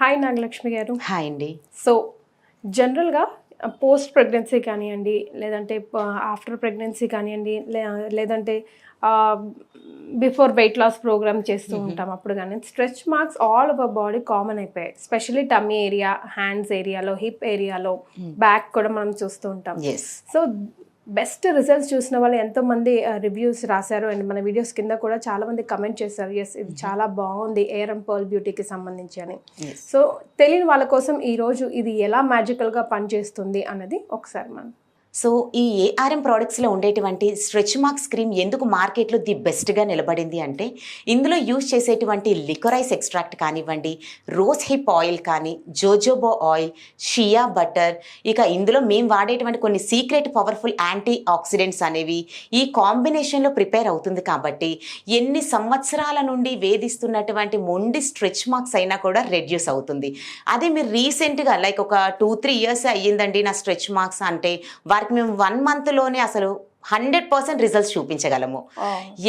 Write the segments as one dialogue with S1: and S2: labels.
S1: Hi Nagalakshmi గారు.
S2: Hi అండి.
S1: So జనరల్గా పోస్ట్ ప్రెగ్నెన్సీ కానివ్వండి, లేదంటే ఆఫ్టర్ ప్రెగ్నెన్సీ కానివ్వండి, లేదంటే బిఫోర్ వెయిట్ లాస్ ప్రోగ్రామ్ చేస్తూ ఉంటాం. అప్పుడు కానీ stretch marks all over body common అయిపోయాయి. స్పెషల్లీ టమ్మీ ఏరియా, హ్యాండ్స్ ఏరియాలో, హిప్ ఏరియాలో, బ్యాక్ కూడా మనం చూస్తూ ఉంటాం. సో బెస్ట్ రిజల్ట్స్ చూసిన వాళ్ళు ఎంతోమంది రివ్యూస్ రాశారు అండ్ మన వీడియోస్ కింద కూడా చాలా మంది కమెంట్ చేశారు, ఎస్ ఇది చాలా బాగుంది ఎయిర్ అండ్ పర్ల్ బ్యూటీకి సంబంధించి అని. సో తెలియని వాళ్ళ కోసం ఈరోజు ఇది ఎలా మ్యాజికల్గా పనిచేస్తుంది అన్నది ఒకసారి మనం.
S2: సో ఈ ఏఆర్ఎం ప్రోడక్ట్స్లో ఉండేటువంటి స్ట్రెచ్ మార్క్స్ క్రీమ్ ఎందుకు మార్కెట్లో ది బెస్ట్గా నిలబడింది అంటే ఇందులో యూజ్ చేసేటువంటి లికోరైస్ ఎక్స్ట్రాక్ట్ కానివ్వండి, రోజ్ హిప్ ఆయిల్ కానీ, జోజోబో ఆయిల్, షియా బటర్, ఇక ఇందులో మేము వాడేటువంటి కొన్ని సీక్రెట్ పవర్ఫుల్ యాంటీ ఆక్సిడెంట్స్ అనేవి ఈ కాంబినేషన్లో ప్రిపేర్ అవుతుంది కాబట్టి ఎన్ని సంవత్సరాల నుండి వేధిస్తున్నటువంటి మొండి స్ట్రెచ్ మార్క్స్ అయినా కూడా రెడ్యూస్ అవుతుంది. అదే మీరు రీసెంట్గా లైక్ ఒక 2-3 ఇయర్స్ అయ్యిందండి నా స్ట్రెచ్ మార్క్స్ అంటే వారికి మేము 1 మంత్లోనే అసలు 100% రిజల్ట్స్ చూపించగలము.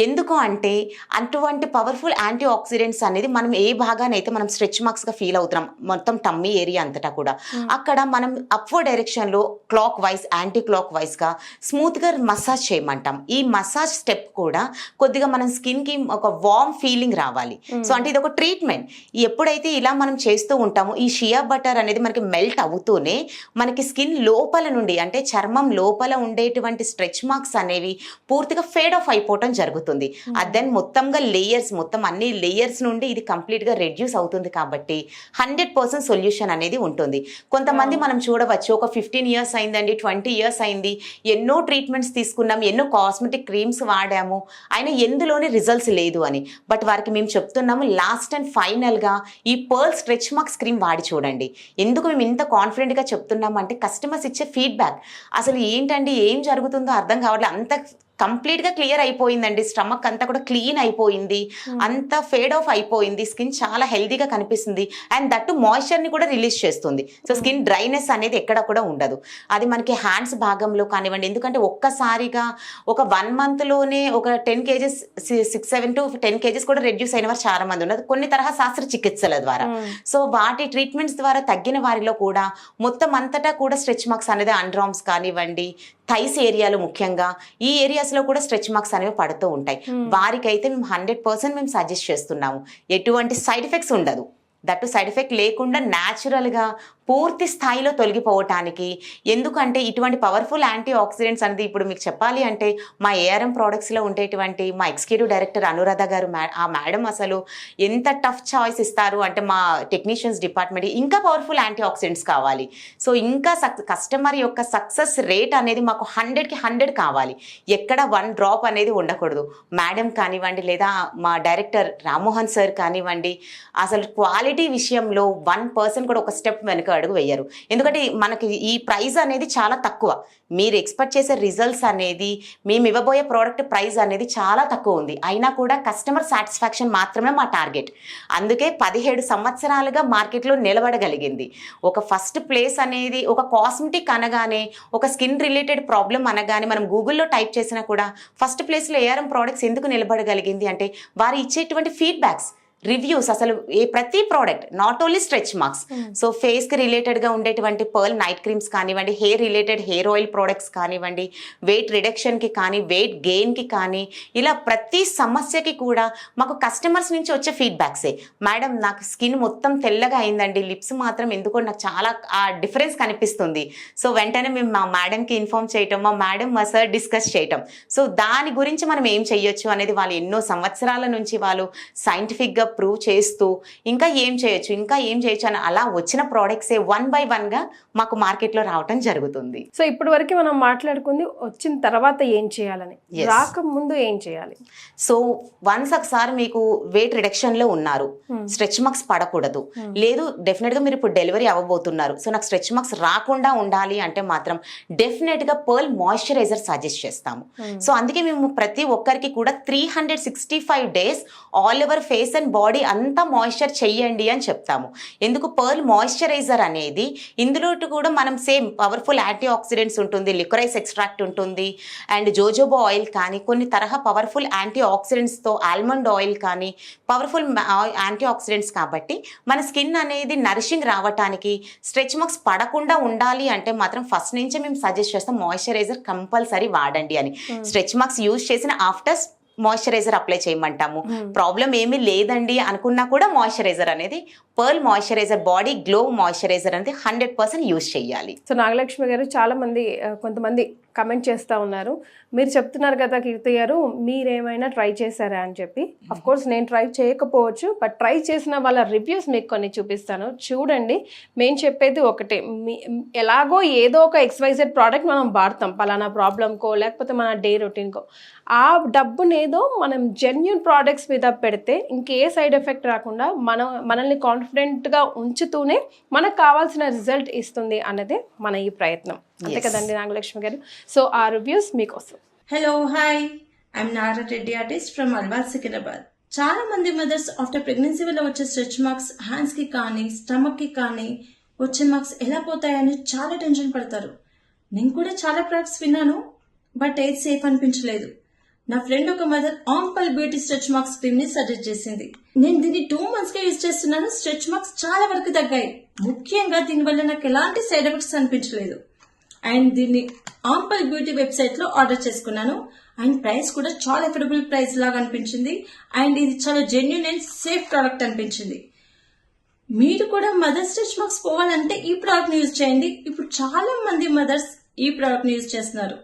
S2: ఎందుకు అంటే అటువంటి పవర్ఫుల్ యాంటీ ఆక్సిడెంట్స్ అనేది మనం ఏ భాగానైతే మనం స్ట్రెచ్ మార్క్స్గా ఫీల్ అవుతున్నాం మొత్తం టమ్మీ ఏరియా అంతటా కూడా అక్కడ మనం అప్వర్డ్ డైరెక్షన్లో క్లాక్ వైజ్, యాంటీ క్లాక్ వైజ్గా స్మూత్గా మసాజ్ చేయమంటాం. ఈ మసాజ్ స్టెప్ కూడా కొద్దిగా మనం స్కిన్కి ఒక వార్మ్ ఫీలింగ్ రావాలి. సో అంటే ఇది ఒక ట్రీట్మెంట్. ఎప్పుడైతే ఇలా మనం చేస్తూ ఉంటామో ఈ షియా బటర్ అనేది మనకి మెల్ట్ అవుతూనే మనకి స్కిన్ లోపల నుండి అంటే చర్మం లోపల ఉండేటువంటి స్ట్రెచ్ మార్క్స్ అనేవి పూర్తిగా ఫేడ్ ఆఫ్ అయిపోవటం జరుగుతుంది. దెన్ మొత్తంగా లేయర్స్ మొత్తం అన్ని లేయర్స్ నుండి ఇది కంప్లీట్గా రెడ్యూస్ అవుతుంది కాబట్టి 100% సొల్యూషన్ అనేది ఉంటుంది. కొంతమంది మనం చూడవచ్చు ఒక 15 ఇయర్స్ అయిందండి, 20 ఇయర్స్ అయింది, ఎన్నో ట్రీట్మెంట్స్ తీసుకున్నాం, ఎన్నో కాస్మెటిక్ క్రీమ్స్ వాడాము, అయినా ఎందులోనే రిజల్ట్స్ లేదు అని. బట్ వారికి మేము చెప్తున్నాము లాస్ట్ అండ్ ఫైనల్గా ఈ పర్ల్ స్ట్రెచ్ మార్క్స్ క్రీమ్ వాడి చూడండి. ఎందుకు మేము ఇంత కాన్ఫిడెంట్గా చెప్తున్నాము అంటే కస్టమర్స్ ఇచ్చే ఫీడ్బ్యాక్ అసలు ఏంటండి ఏం జరుగుతుందో అర్థం కావట్లేదు, అంత కంప్లీట్గా క్లియర్ అయిపోయిందండి, స్టమక్ అంతా కూడా క్లీన్ అయిపోయింది, అంతా ఫేడ్ ఆఫ్ అయిపోయింది, స్కిన్ చాలా హెల్తీగా కనిపిస్తుంది అండ్ దట్టు మాయిశ్చర్ని కూడా రిలీజ్ చేస్తుంది. సో స్కిన్ డ్రైనెస్ అనేది ఎక్కడ కూడా ఉండదు. అది మనకి హ్యాండ్స్ భాగంలో కానివ్వండి, ఎందుకంటే ఒక్కసారిగా ఒక 1 మంత్లోనే ఒక 10 kgs 6-7 to 10 kgs కూడా రెడ్యూస్ అయిన వారు చాలా మంది ఉన్నారు కొన్ని తరహా శాస్త్ర చికిత్సల ద్వారా. సో వాటి ట్రీట్మెంట్స్ ద్వారా తగ్గిన వారిలో కూడా మొత్తం అంతటా కూడా స్ట్రెచ్ మార్క్స్ అనేది అండర్ఆర్మ్స్ కానివ్వండి, థైస్ ఏరియాలో ముఖ్యంగా ఈ ఏరియాస్లో కూడా స్ట్రెచ్ మార్క్స్ అనేవి పడుతూ ఉంటాయి. వారికైతే మేము 100% మేము సజెస్ట్ చేస్తున్నాము. ఎటువంటి సైడ్ ఎఫెక్ట్స్ ఉండదు, దట్టు సైడ్ ఎఫెక్ట్ లేకుండా న్యాచురల్గా పూర్తి స్థాయిలో తొలగిపోవటానికి. ఎందుకంటే ఇటువంటి పవర్ఫుల్ యాంటీ ఆక్సిడెంట్స్ అనేది ఇప్పుడు మీకు చెప్పాలి అంటే మా ఏఆర్ఎం ప్రోడక్ట్స్లో ఉండేటువంటి మా ఎగ్జిక్యూటివ్ డైరెక్టర్ అనురాధ గారు ఆ మేడం అసలు ఎంత టఫ్ చాయిస్ ఇస్తారు అంటే మా టెక్నీషియన్స్ డిపార్ట్మెంట్ ఇంకా పవర్ఫుల్ యాంటీ ఆక్సిడెంట్స్ కావాలి. సో ఇంకా కస్టమర్ యొక్క సక్సెస్ రేట్ అనేది మాకు 100కి 100 కావాలి, ఎక్కడ 1 డ్రాప్ అనేది ఉండకూడదు. మేడం కానివ్వండి లేదా మా డైరెక్టర్ రామ్మోహన్ సార్ కానివ్వండి, అసలు క్వాలిటీ విషయంలో 1% కూడా ఒక స్టెప్ వెనుక అడుగు వేయరు. ఎందుకంటే మనకి ఈ ప్రైస్ అనేది చాలా తక్కువ, మీరు ఎక్స్పెక్ట్ చేసే రిజల్ట్స్ అనేది మేము ఇవ్వబోయే ప్రోడక్ట్ ప్రైస్ అనేది చాలా తక్కువ ఉంది, అయినా కూడా కస్టమర్ సాటిస్ఫాక్షన్ మాత్రమే మా టార్గెట్. అందుకే 17 సంవత్సరాలుగా మార్కెట్లో నిలబడగలిగింది. ఒక ఫస్ట్ ప్లేస్ అనేది ఒక కాస్మెటిక్ అనగానే, ఒక స్కిన్ రిలేటెడ్ ప్రాబ్లం అనగానే మనం గూగుల్లో టైప్ చేసినా కూడా ఫస్ట్ ప్లేస్లో ఏఆర్ఎం ప్రోడక్ట్స్ ఎందుకు నిలబడగలిగింది అంటే వారు ఇచ్చేటువంటి ఫీడ్బ్యాక్స్, రివ్యూస్, అసలు ప్రతి product not only stretch marks. So ఫేస్కి రిలేటెడ్గా ఉండేటువంటి పర్ల్ నైట్ క్రీమ్స్ కానివ్వండి, hair related hair oil products కానివ్వండి, వెయిట్ రిడక్షన్కి కానీ వెయిట్ గెయిన్కి కానీ, ఇలా ప్రతి సమస్యకి కూడా మాకు కస్టమర్స్ నుంచి వచ్చే ఫీడ్బ్యాక్సే. మేడం నాకు స్కిన్ మొత్తం తెల్లగా అయిందండి, లిప్స్ మాత్రం ఎందుకో నాకు చాలా డిఫరెన్స్ కనిపిస్తుంది. సో వెంటనే మేము మా మేడంకి ఇన్ఫార్మ్ చేయటం, మా మేడం మా సార్ డిస్కస్ చేయటం. సో దాని గురించి మనం ఏం చెయ్యొచ్చు అనేది వాళ్ళు ఎన్నో సంవత్సరాల నుంచి వాళ్ళు సైంటిఫిక్గా ప్రూవ్ చేస్తూ ఇంకా ఏం చేయొచ్చు అని అలా వచ్చిన ప్రోడక్ట్సే 1 by 1గా మాకు మార్కెట్లో రావటం జరుగుతుంది.
S1: సో ఇప్పటి వరకు మనం మాట్లాడుకుంది వచ్చిన తర్వాత ఏం చేయాలని, రాకముందు ఏం చేయాలి.
S2: సో వన్స్ ఒకసారి మీకు వెయిట్ రిడక్షన్లో ఉన్నారు, స్ట్రెచ్ మార్క్స్ పడకూడదు, లేదు డెఫినెట్గా మీరు ఇప్పుడు డెలివరీ అవ్వబోతున్నారు, సో నాకు స్ట్రెచ్ మార్క్స్ రాకుండా ఉండాలి అంటే మాత్రం డెఫినెట్గా పర్ల్ మాయిశ్చరైజర్ సజెస్ట్ చేస్తాము. సో అందుకే మేము ప్రతి ఒక్కరికి కూడా 365 days all over face and body అంతా మాయిశ్చర్ చెయ్యండి అని చెప్తాము. ఎందుకు పర్ల్ మాయిశ్చరైజర్ అనేది ఇందులో కూడా మనం సేమ్ పవర్ఫుల్ యాంటీ ఆక్సిడెంట్స్ ఉంటుంది, లికోరైస్ ఎక్స్ట్రాక్ట్ ఉంటుంది, అండ్ జోజోబా ఆయిల్ కానీ కొన్ని తరహా పవర్ఫుల్ యాంటీ ఆక్సిడెంట్స్తో, ఆల్మండ్ ఆయిల్ కానీ పవర్ఫుల్ యాంటీ ఆక్సిడెంట్స్ కాబట్టి మన స్కిన్ అనేది నరిషింగ్ రావటానికి, స్ట్రెచ్ మార్క్స్ పడకుండా ఉండాలి అంటే మాత్రం ఫస్ట్ నుంచే మేము సజెస్ట్ చేస్తాం మాయిశ్చరైజర్ కంపల్సరీ వాడండి అని. స్ట్రెచ్ మార్క్స్ యూజ్ చేసిన ఆఫ్టర్ మాయిశ్చరైజర్ అప్లై చేయమంటాము. ప్రాబ్లం ఏమీ లేదండి అనుకున్నా కూడా మాయిశ్చరైజర్ అనేది pearl moisturiser, body glow moisturiser అనేది 100% యూజ్ చేయాలి.
S1: సో నాగలక్ష్మి గారు, చాలా మంది కొంతమంది కమెంట్ చేస్తూ ఉన్నారు, మీరు చెప్తున్నారు కదా కీర్తి గారు, మీరేమైనా ట్రై చేశారా అని చెప్పి. అఫ్ కోర్స్ నేను ట్రై చేయకపోవచ్చు, బట్ ట్రై చేసిన వాళ్ళ రివ్యూస్ మీకు కొన్ని చూపిస్తాను, చూడండి. మేము చెప్పేది ఒకటే, ఎలాగో ఏదో ఒక XYZ ప్రోడక్ట్ మనం వాడతాం పలానా ప్రాబ్లంకో లేకపోతే మన డే రొటీన్కో. ఆ డబ్బునేదో మనం జెన్యూన్ ప్రోడక్ట్స్ మీద పెడితే ఇంకే సైడ్ ఎఫెక్ట్ రాకుండా మనల్ని కాన్ఫిడెంట్గా ఉంచుతూనే మనకు కావాల్సిన రిజల్ట్ ఇస్తుంది అన్నదే మన ఈ ప్రయత్నం. అంతే కదండి నాగలక్ష్మి గారు? సో ఆ రివ్యూస్ మీకోసం.
S3: Hello, hi, I'm Nara Reddy, artist from Alwal, Secunderabad. చాలా మంది మదర్స్ ఆఫ్టర్ ప్రెగ్నెన్సీ వల్ల వచ్చే స్ట్రెచ్ మార్క్స్, హ్యాండ్స్ కి కానీ స్టమక్ కి కానీ వచ్చే మార్క్స్ ఎలా పోతాయని చాలా టెన్షన్ పడతారు. నేను కూడా చాలా ప్రొడక్ట్స్ విన్నాను, బట్ ఏది సేఫ్ అనిపించలేదు. నా ఫ్రెండ్ ఒక mother ample beauty stretch marks cream ని సజెస్ట్ చేసింది. నేను దీన్ని 2 months గా యూజ్ చేస్తున్నాను. స్ట్రెచ్ మార్క్స్ చాలా వరకు తగ్గాయి. ముఖ్యంగా దీనివల్ల నాకు ఎలాంటి సైడ్ ఎఫెక్ట్స్ అనిపించలేదు. అండ్ దీన్ని ఆంపల్ బ్యూటీ వెబ్సైట్ లో ఆర్డర్ చేసుకున్నాను. అండ్ ప్రైస్ కూడా చాలా ఎఫోర్డబుల్ ప్రైస్ లాగా అనిపించింది. అండ్ ఇది చాలా జెన్యూన్ అండ్ సేఫ్ ప్రోడక్ట్ అనిపించింది. మీరు కూడా మదర్ స్ట్రెచ్ మార్క్స్ పోవాలంటే ఈ ప్రోడక్ట్ ని యూజ్ చేయండి. ఇప్పుడు చాలా మంది మదర్స్ ఈ ప్రోడక్ట్ ని యూజ్ చేస్తున్నారు.